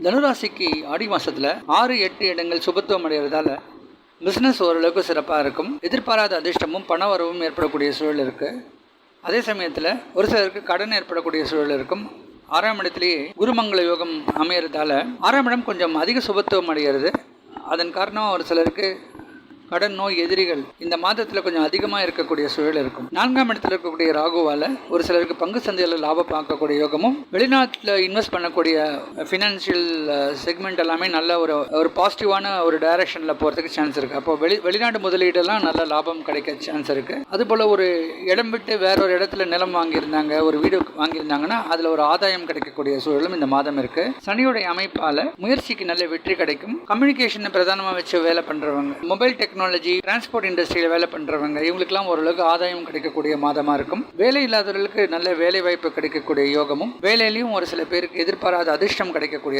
தனுராசிக்கு ஆடி மாதத்தில் 6-8 இடங்கள் சுபத்துவம் அடைகிறதால பிஸ்னஸ் ஓரளவுக்கு சிறப்பாக இருக்கும். எதிர்பாராத அதிர்ஷ்டமும் பண வரவும் ஏற்படக்கூடிய சூழல் இருக்குது. அதே சமயத்தில் ஒரு சிலருக்கு கடன் ஏற்படக்கூடிய சூழல் இருக்கும். 6ஆம் இடத்துலேயே குருமங்கள யோகம் அமையிறதால 6ஆம் இடம் கொஞ்சம் அதிக சுபத்துவம் அடைகிறது. அதன் காரணம் ஒரு சிலருக்கு கடன் நோய் எதிரிகள் இந்த மாதத்தில் கொஞ்சம் அதிகமாக இருக்கக்கூடிய சூழல் இருக்கும். 4ஆம் இடத்துல இருக்கக்கூடிய ராகுவால் ஒரு சிலருக்கு பங்கு சந்தையில் லாபம் பார்க்கக்கூடிய யோகமும், வெளிநாட்டில் இன்வெஸ்ட் பண்ணக்கூடிய ஃபினான்ஷியல் செக்மெண்ட் எல்லாமே நல்ல ஒரு பாசிட்டிவான ஒரு டைரக்ஷனில் போகிறதுக்கு சான்ஸ் இருக்குது. அப்போ வெளிநாட்டு முதலீடெல்லாம் நல்ல லாபம் கிடைக்க சான்ஸ் இருக்குது. அதுபோல் ஒரு இடம் விட்டு வேற ஒரு இடத்துல நிலம் வாங்கியிருந்தாங்க, ஒரு வீடு வாங்கியிருந்தாங்கன்னா அதில் ஒரு ஆதாயம் கிடைக்கக்கூடிய சூழலும் இந்த மாதம் இருக்குது. சனியுடைய அமைப்பால் முயற்சிக்கு நல்ல வெற்றி கிடைக்கும். கம்யூனிகேஷனை பிரதானமாக வச்சு வேலை பண்ணுறவங்க, மொபைல் டெக்னாலஜி, டிரான்ஸ்போர்ட் இண்டஸ்ட்ரியில் வேலை பண்ணுறவங்க, இவங்களுக்குலாம் ஓரளவுக்கு ஆதாயம் கிடைக்கக்கூடிய மாதமாக இருக்கும். வேலை இல்லாதவர்களுக்கு நல்ல வேலை வாய்ப்பு கிடைக்கக்கூடிய யோகமும், வேலையிலையும் ஒரு சில பேருக்கு எதிர்பாராத அதிர்ஷ்டம் கிடைக்கக்கூடிய